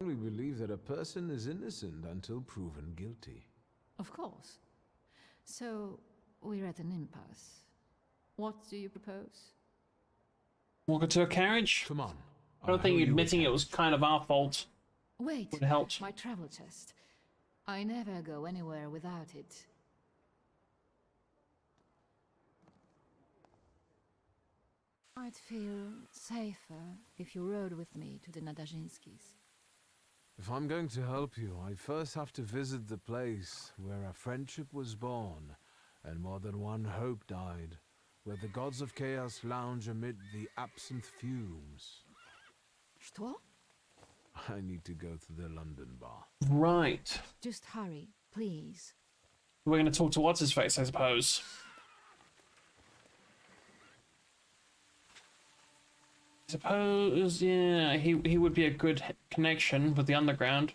We believe that a person is innocent until proven guilty. Of course. So, we're at an impasse. What do you propose? Walk into a carriage? Come on. I don't think admitting it was kind of our fault Wait, would have helped. my travel chest. I never go anywhere without it. I'd feel safer if you rode with me to the Nadajinskis. If I'm going to help you, I first have to visit the place where a friendship was born and more than one hope died, where the gods of chaos lounge amid the absinthe fumes. Что? I need to go to the London bar. Right. Just hurry, please. We're going to talk to What's-His-Face, I suppose. Suppose, yeah, he would be a good connection with the underground.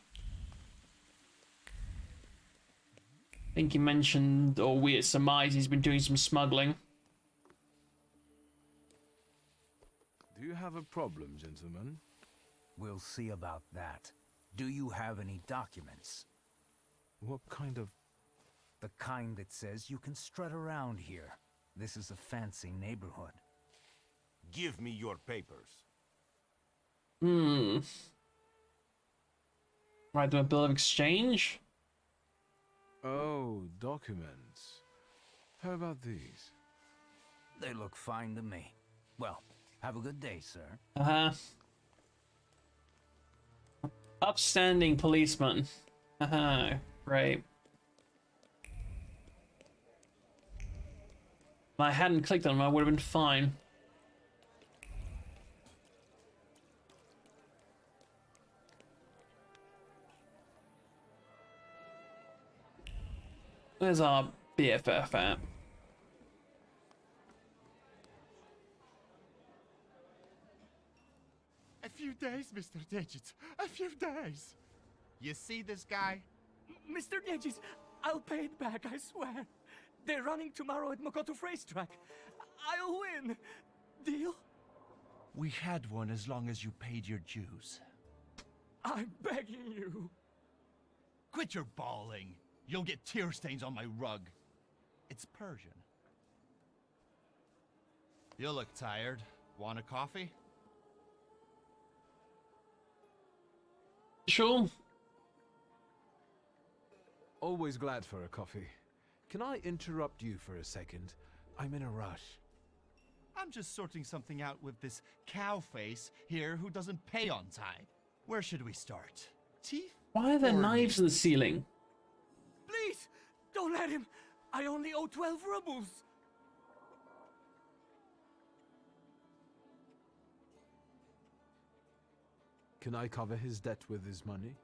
I think he mentioned, or we surmise, he's been doing some smuggling. Do you have a problem, gentlemen? We'll see about that. Do you have any documents? What kind of... The kind that says you can strut around here. This is a fancy neighborhood. Give me your papers. Right, do a bill of exchange? Oh, documents. How about these? They look fine to me. Well, have a good day, sir. Uh-huh. Upstanding policeman. Uh-huh, right. If I hadn't clicked on him, I would have been fine. Where's our BFF at? A few days, Mr. Digits. A few days. You see this guy? Mr. Gedges, I'll pay it back, I swear. They're running tomorrow at Mokoto's racetrack. I'll win. Deal? We had one as long as you paid your dues. I'm begging you. Quit your bawling. You'll get tear stains on my rug. It's Persian. You look tired. Want a coffee? Sure. Always glad for a coffee. Can I interrupt you for a second? I'm in a rush. I'm just sorting something out with this cow face here who doesn't pay on time. Where should we start? Teeth? Why are there or knives in the ceiling? Please, don't let him. I only owe 12 rubles. Can I cover his debt with his money?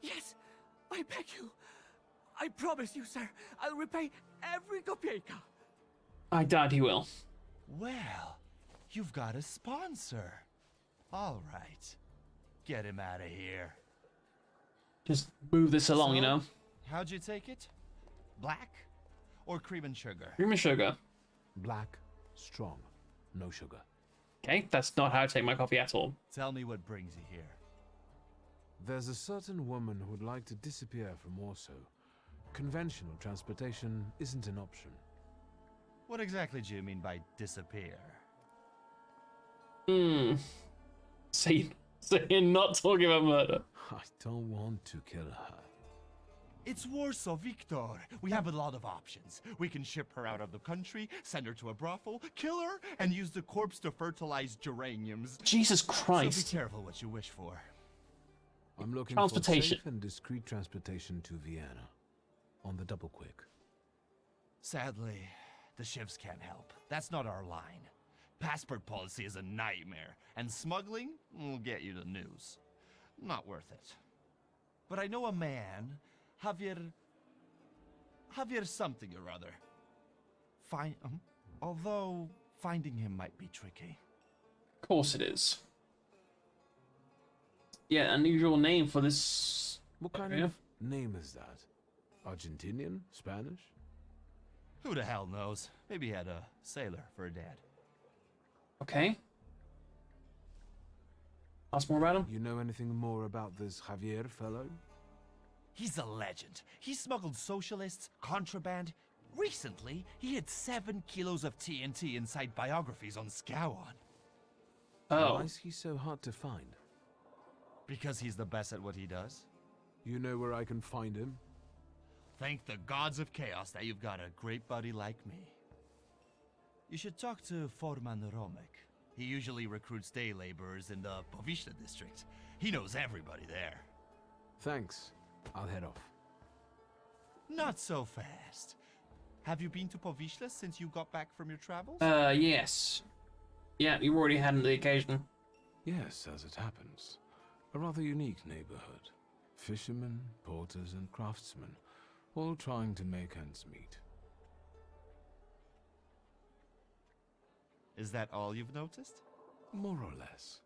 Yes, I beg you. I promise you, sir, I'll repay every kopieka. I doubt he will. Well, you've got a sponsor. All right. Get him out of here. Just move this along, you So, know? How'd you take it? Black or cream and sugar? Cream and sugar. Black, strong, no sugar. Okay, that's not how I take my coffee at all. Tell me what brings you here. There's a certain woman who would like to disappear from Warsaw. Conventional transportation isn't an option. What exactly do you mean by disappear? So you're not talking about murder. I don't want to kill her. It's Warsaw, Victor. We have a lot of options. We can ship her out of the country, send her to a brothel, kill her, and use the corpse to fertilize geraniums. Jesus So Christ. be careful what you wish for. I'm looking Transportation. for safe and discreet transportation to Vienna. On the double quick. Sadly, the shivs can't help. That's not our line. Passport policy is a nightmare, and smuggling will get you the news. Not worth it. But I know a man, Javier something or other. Although finding him might be tricky. Of course it is. Yeah, unusual name for this. What kind area. of name is that? Argentinian? Spanish? Who the hell knows? Maybe he had a sailor for a dad. Okay. Ask more about him. You know anything more about this Javier fellow? He's a legend. He smuggled socialists, contraband. Recently, he hid 7 kilos of TNT inside biographies on Scowan. Oh. Why is he so hard to find? Because he's the best at what he does. You know where I can find him? Thank the gods of chaos that you've got a great buddy like me. You should talk to Forman Romek. He usually recruits day laborers in the Povishla district. He knows everybody there. Thanks. I'll head off. Not so fast. Have you been to Povishla since you got back from your travels? Yes. Yeah, you already had the occasion. Yes, as it happens. A rather unique neighborhood. Fishermen, porters, and craftsmen, all trying to make ends meet. Is that all you've noticed? More or less.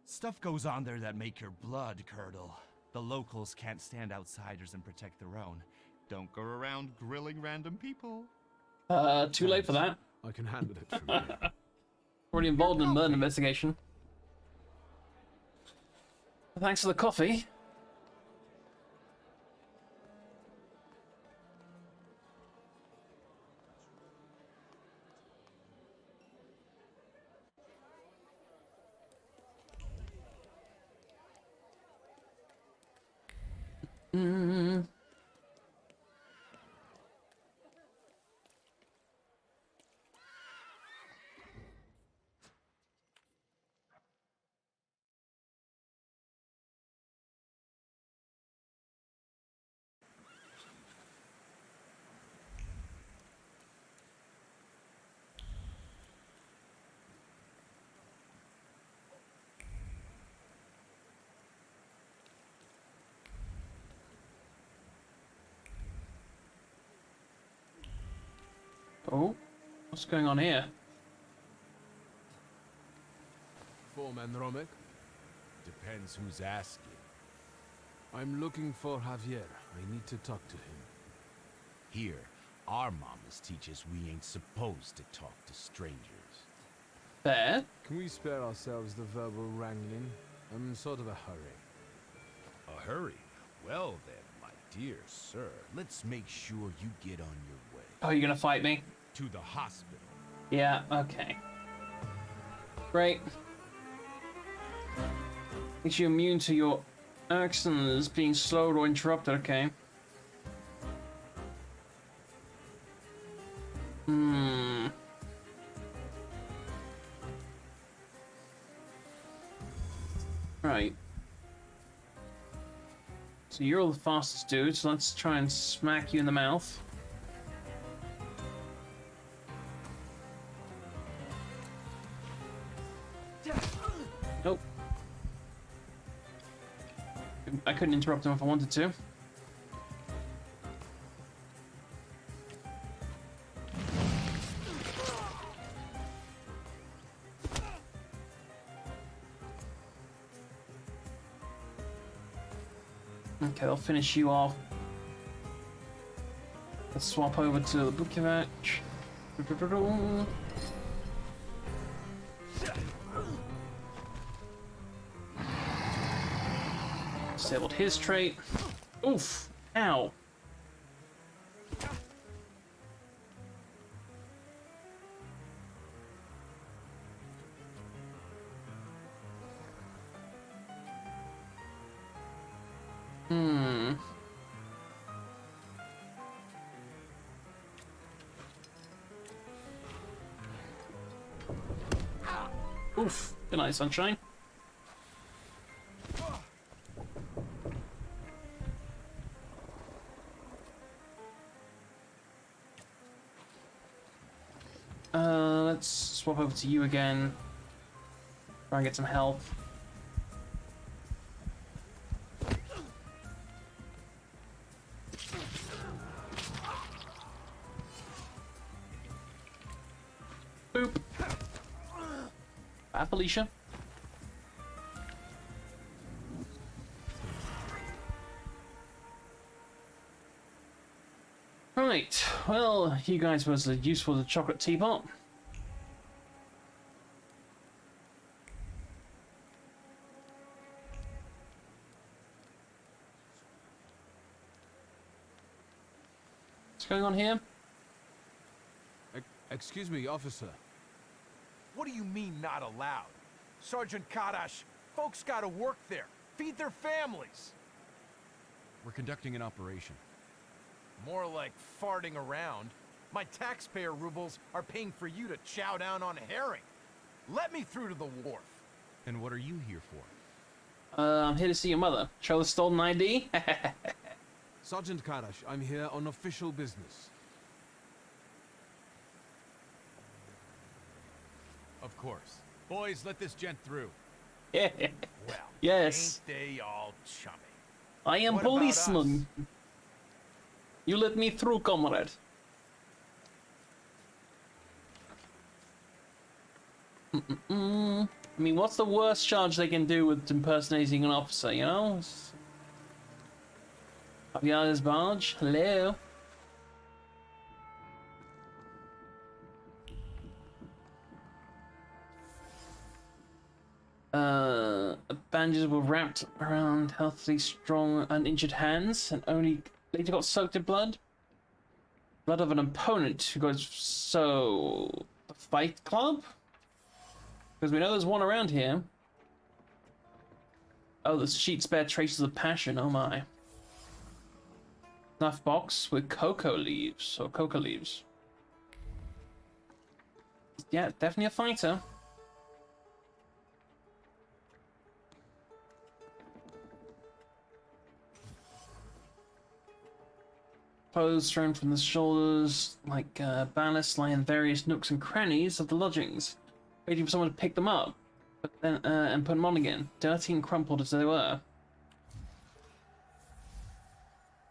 Stuff goes on there that make your blood curdle. The locals can't stand outsiders and protect their own. Don't go around grilling random people. Too late for that. I can handle it from here. Already involved in a murder investigation. Thanks for the coffee. Oh, what's going on here? Foreman Romek, Depends who's asking. I'm looking for Javier. I need to talk to him. Here, our mamas teach us we ain't supposed to talk to strangers. Fair. Can we spare ourselves the verbal wrangling? I'm in sort of a hurry. A hurry? Well then, my dear sir, let's make sure you get on your way. Oh, you're gonna fight me? To the hospital. Yeah, okay. Great. Makes you immune to your actions being slowed or interrupted, okay. Right. So you're the fastest dude, so let's try and smack you in the mouth. Nope. I couldn't interrupt him if I wanted to. Okay, I'll finish you off. Let's swap over to the Bukovac. Disabled his trait. Oof! Ow! Oof! Good night, sunshine. Let's swap over to you again. Try and get some health. Boop. Bye, Felicia. Right, well, you guys was useful as a chocolate teapot. What's going on here? Excuse me, officer. What do you mean not allowed? Sergeant Kadash, folks gotta work there. Feed their families. We're conducting an operation. More like farting around. My taxpayer rubles are paying for you to chow down on herring. Let me through to the wharf. And what are you here for? I'm here to see your mother. Show the stolen ID? Sergeant Kadash, I'm here on official business. Of course. Boys, let this gent through. Yeah. Well, Yes. ain't they all chummy? I am What about policeman. You let me through, comrade. I mean, what's the worst charge they can do with impersonating an officer, you know? Javier's barge? Hello? Bandages were wrapped around healthy, strong, uninjured hands, and only later got soaked in blood. Blood of an opponent who goes, so... the Fight Club? Because we know there's one around here. Oh, the sheets bear traces of passion, oh my. Snuff box with cocoa leaves, or coca leaves. Yeah, definitely a fighter. Clothes thrown from the shoulders, like ballast, lie in various nooks and crannies of the lodgings, waiting for someone to pick them up, but then and put them on again, dirty and crumpled as they were.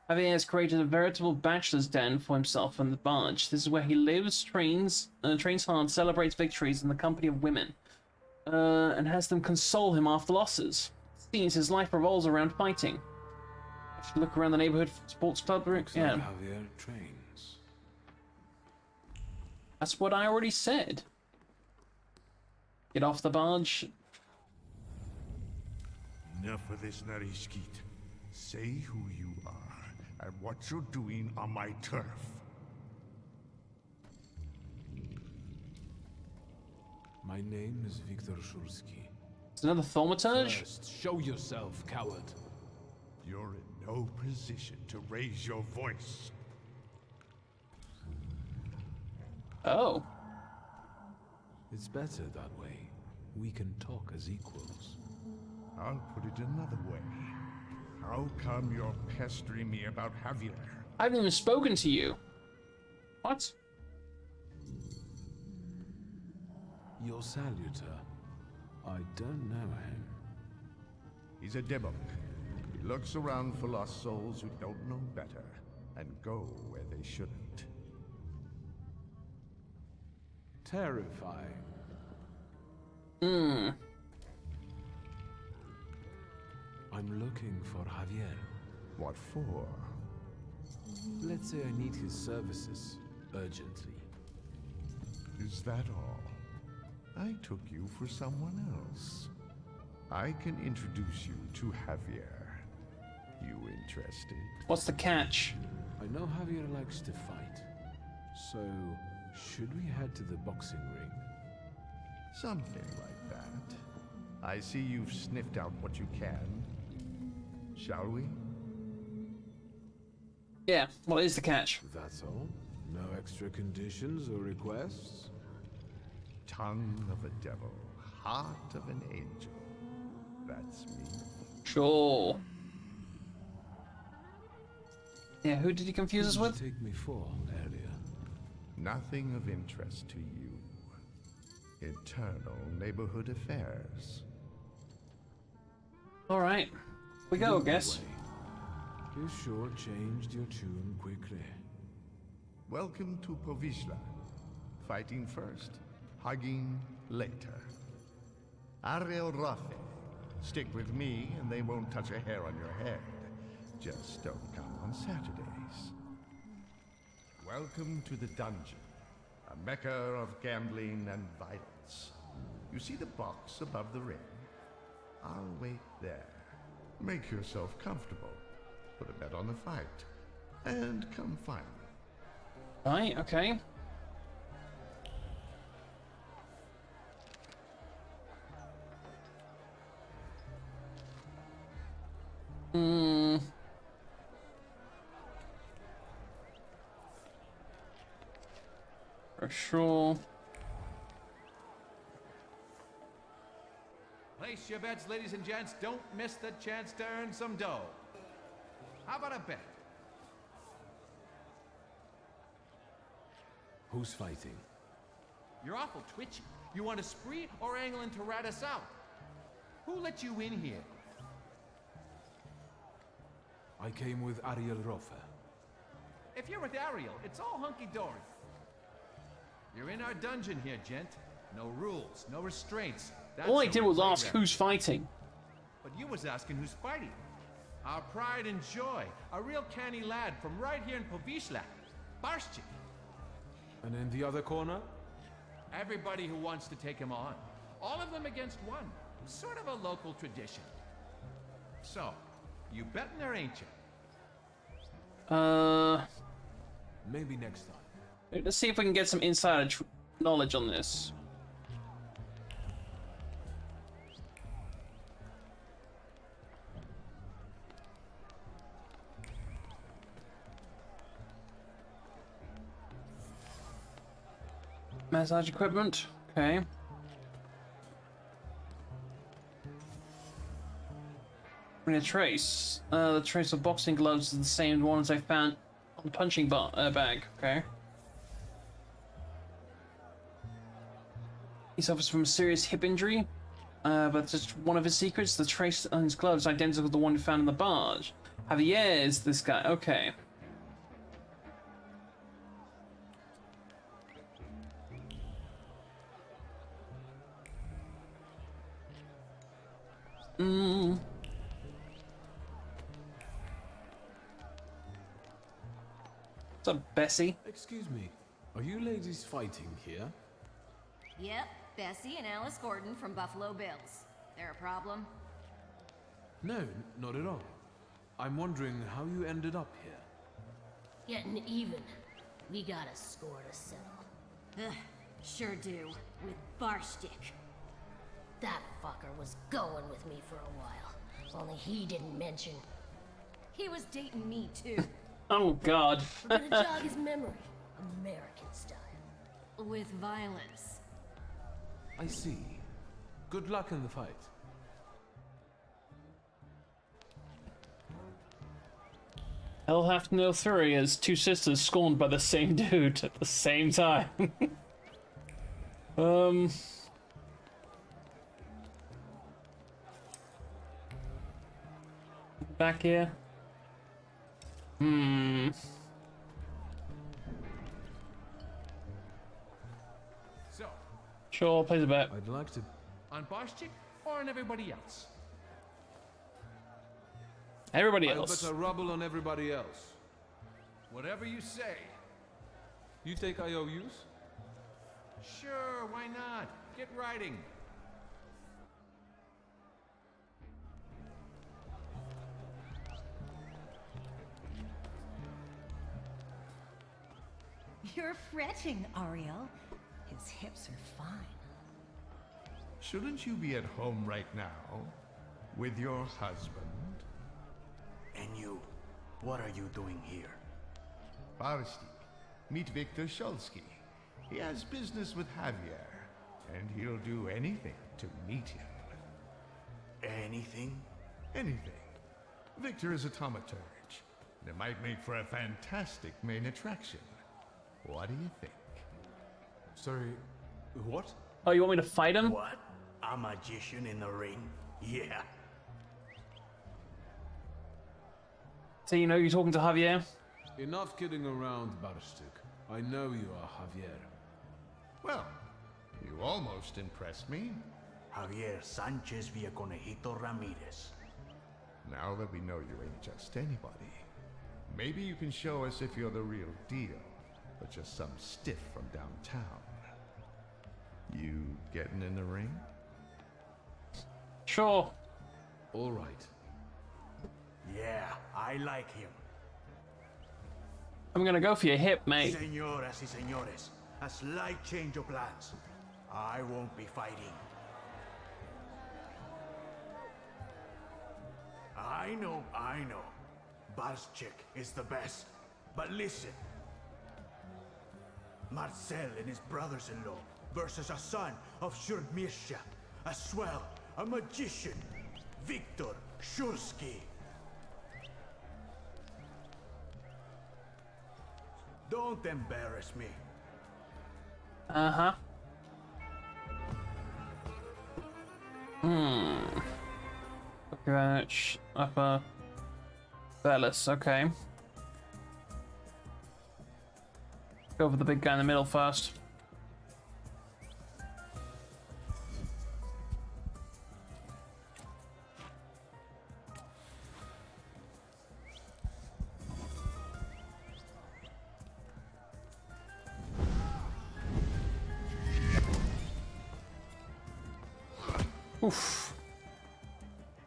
Javier has created a veritable bachelor's den for himself on the barge. This is where he lives, trains hard, celebrates victories in the company of women, and has them console him after losses. It seems his life revolves around fighting. Look around the neighborhood sports club. Yeah, Javier trains. that's what I already said. Get off the barge. Enough of this, Narishkit. Say who you are and what you're doing on my turf. My name is Viktor Shulsky. It's another thaumaturge. First, show yourself, coward. You're in no position to raise your voice. Oh, It's better that way. We can talk as equals. I'll put it another way. How come you're pestering me about Javier? I haven't even spoken to you. What? Your salutor. I don't know him. He's a debug. He looks around for lost souls who don't know better and go where they shouldn't. Terrifying. I'm looking for Javier. What for? Let's say I need his services urgently. Is that all? I took you for someone else. I can introduce you to Javier. You interested? What's the catch? I know Javier likes to fight. So, should we head to the boxing ring? Something like that. I see you've sniffed out what you can. Shall we? Yeah, what is the catch? That's all? No extra conditions or requests? Tongue of a devil, heart of an angel. That's me. Sure. Yeah, who did he confuse us Who did with? you take me for earlier? Nothing of interest to you. Internal neighborhood affairs. Alright. We go, I Lead the guess. way. You sure changed your tune quickly. Welcome to Povishla. Fighting first, hugging later. Ariel Rafe. Stick with me and they won't touch a hair on your head. Just don't come on Saturdays. Welcome to the dungeon. A mecca of gambling and violence. You see the box above the ring? I'll wait there. Make yourself comfortable. Put a bet on the fight. And come find me. Right, okay. Hmm. For sure. Place your bets, ladies and gents. Don't miss the chance to earn some dough. How about a bet? Who's fighting? You're awful twitchy. You want a spree or angling to rat us out? Who let you in here? I came with Ariel Rofe. If you're with Ariel, it's all hunky-dory. You're in our dungeon here, gent. No rules, no restraints. That's All I how did we was play ask around. who's fighting. But you was asking who's fighting. Our pride and joy. A real canny lad from right here in Povishla. Barshchik. And in the other corner? Everybody who wants to take him on. All of them against one. Sort of a local tradition. So, you betting there, ain't you? Maybe next time. Let's see if we can get some insider knowledge on this. Massage equipment. Okay. A trace. The trace of boxing gloves is the same ones I found on the punching bag. Okay. He suffers from a serious hip injury, but just one of his secrets, the trace on his gloves, identical to the one found in the barge. Javier is this guy. Okay. What's up, Bessie? Excuse me. Are you ladies fighting here? Yep, Bessie and Alice Gordon from Buffalo Bills. There a problem? No, not at all. I'm wondering how you ended up here. Getting even. We got a score to settle. Ugh, sure do. With Barshchik. That fucker was going with me for a while. Only he didn't mention. He was dating me too. Oh God. We're gonna jog his memory. American style. With violence. I see. Good luck in the fight. I'll have to know Thury as two sisters scorned by the same dude at the same time. Back here. So, Sure, plays a bet. I'd like to... on Barshchik or on everybody else? Everybody I'll else. bet a rubble on everybody else. Whatever you say. You take IOUs? Sure, why not? Get writing. You're fretting, Ariel. His hips are fine. Shouldn't you be at home right now? With your husband? And you, what are you doing here? Barstik, meet Victor Shulsky. He has business with Javier, and he'll do anything to meet him. Anything? Anything. Victor is a thaumaturge, and it might make for a fantastic main attraction. What do you think? Sorry, what? Oh, you want me to fight him? What? A magician in the ring? Yeah. So you know you're talking to Javier? Enough kidding around, Barstuk. I know you are Javier. Well, you almost impressed me. Javier Sanchez Villaconejito Ramirez. Now that we know you ain't just anybody, maybe you can show us if you're the real deal, or just some stiff from downtown. You getting in the ring? Sure. All right. Yeah, I like him. I'm gonna go for your hip, mate. Señoras y señores, a slight change of plans. I won't be fighting. I know. Barschek is the best. But listen. Marcel and his brothers-in-law versus a son of Shurmirsha, a swell, a magician, Victor Shursky. Don't embarrass me. Uh-huh. Greenwich, Upper Bellis, okay. Go for the big guy in the middle first. Oof.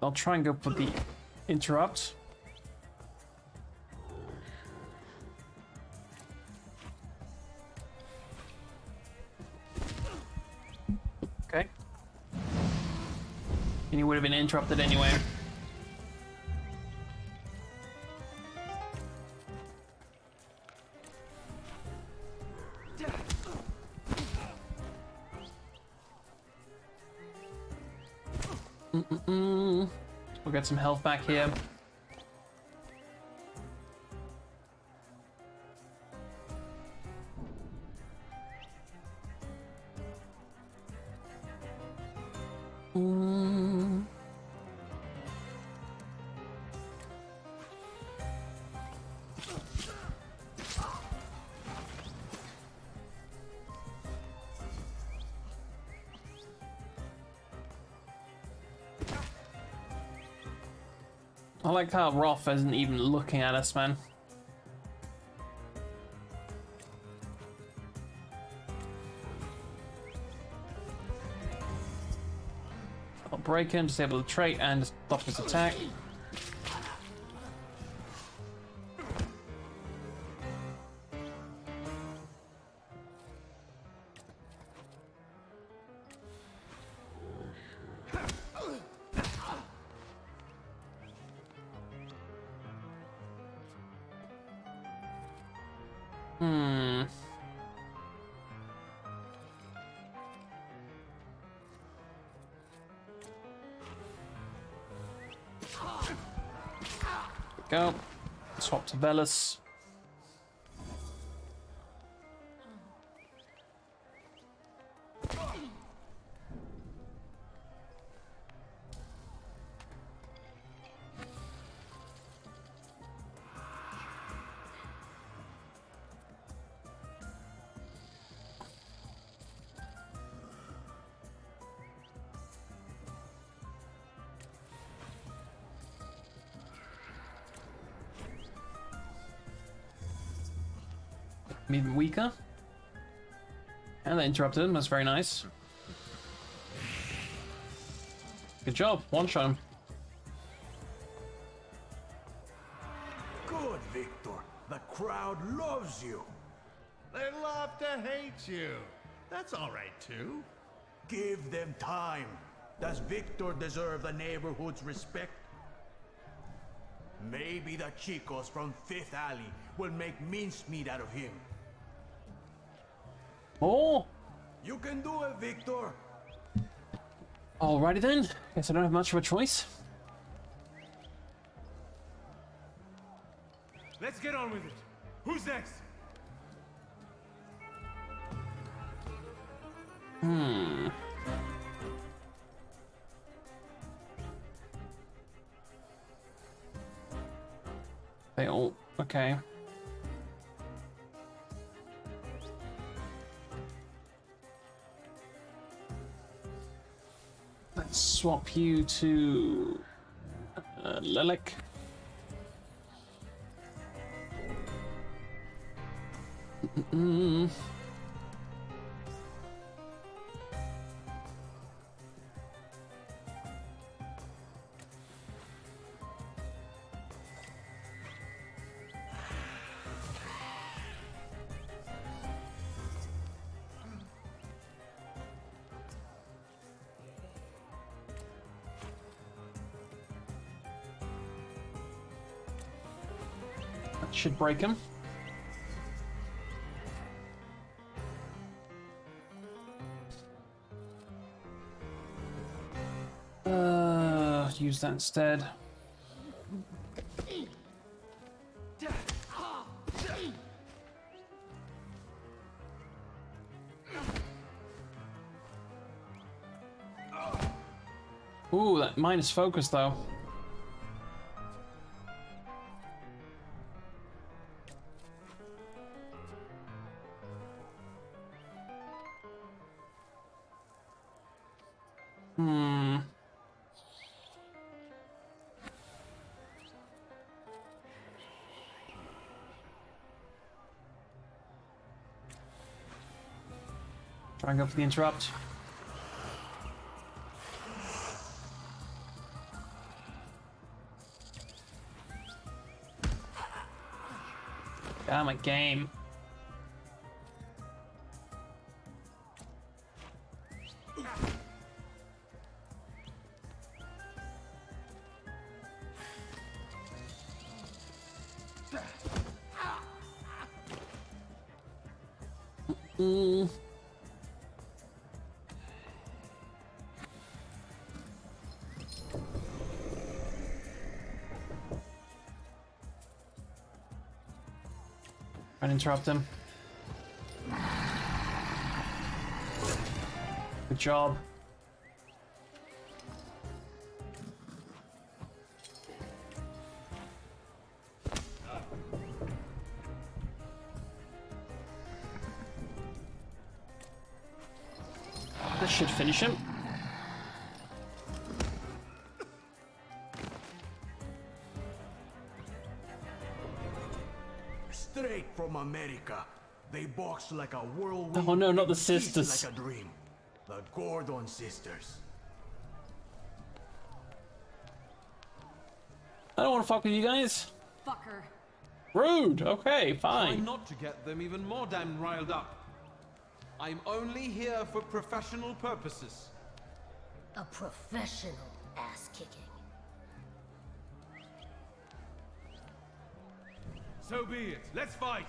I'll try and go for the interrupt. Okay. And he would have been interrupted anyway. We'll get some health back here. I like how Roth isn't even looking at us, man. I'll break him, disable the trait, and stop his attack. Go. Swap to Velas. Even weaker. And they interrupted him, that's very nice. Good job, one shot him. Good, Victor. The crowd loves you. They love to hate you. That's all right, too. Give them time. Does Victor deserve the neighborhood's respect? Maybe the chicos from Fifth Alley will make mincemeat out of him. Oh! You can do it, Victor! Alrighty then. Guess I don't have much of a choice. Let's get on with it. Who's next? They all... okay. Let's swap you to... Lilac. Should break him. Use that instead. Ooh, that minus focus though. Try and go for the interrupt. Ah, my game. Try and interrupt him. Good job. This should finish him. Straight from America. They box like a whirlwind. Oh no, not the kiss sisters. like a dream. The Gordon sisters. I don't want to fuck with you guys. Fucker. Rude. Okay, Try fine. not to get them even more damn riled up. I'm only here for professional purposes. A professional ass kicking. So be it. Let's fight.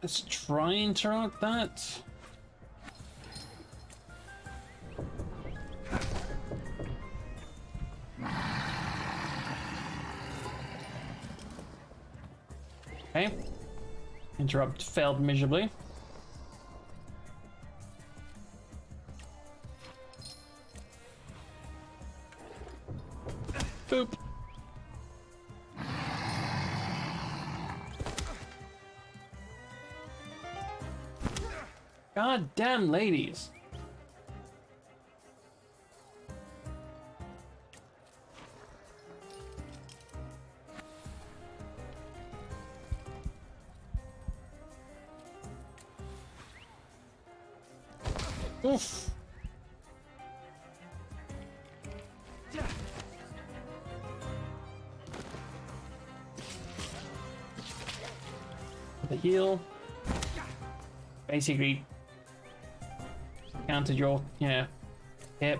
Let's try and interrupt that. Okay. Interrupt failed miserably. Boop. God damn ladies. Oof. The heal. Basically countered your, yeah, hip.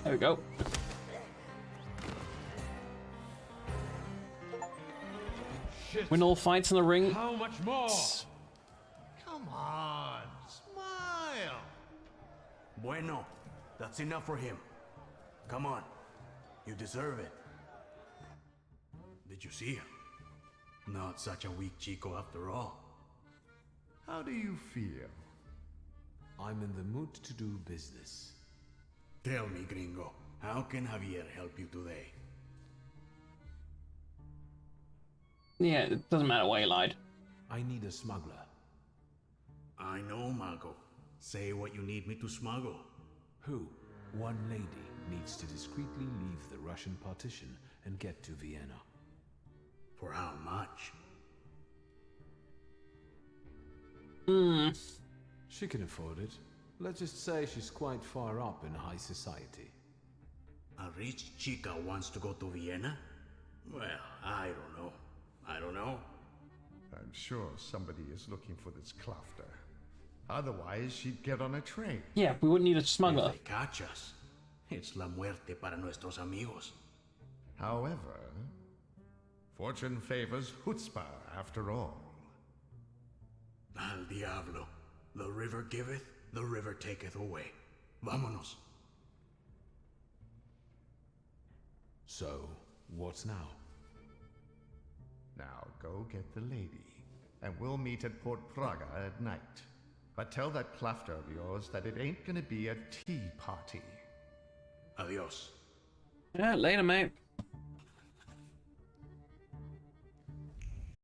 There we go. Shit. Win all fights in the ring. How much more? Come on, smile. Bueno, that's enough for him. Come on, you deserve it. Did you see him? Not such a weak chico after all. How do you feel? I'm in the mood to do business. Tell me, gringo, how can Javier help you today? Yeah, it doesn't matter why you lied. I need a smuggler. I know, Mago. Say what you need me to smuggle. Who? One lady needs to discreetly leave the Russian partition and get to Vienna. For how much? She can afford it. Let's just say she's quite far up in high society. A rich chica wants to go to Vienna? Well, I don't know. I'm sure somebody is looking for this Klafter. Otherwise, she'd get on a train. Yeah, we wouldn't need a smuggler. If they catch us, it's la muerte para nuestros amigos. However, fortune favors chutzpah after all. Al diablo. The river giveth, the river taketh away. Vámonos. So, what's now? Now go get the lady, and we'll meet at Port Praga at night. But tell that Klafter of yours that it ain't gonna be a tea party. Adios. Yeah, later, mate.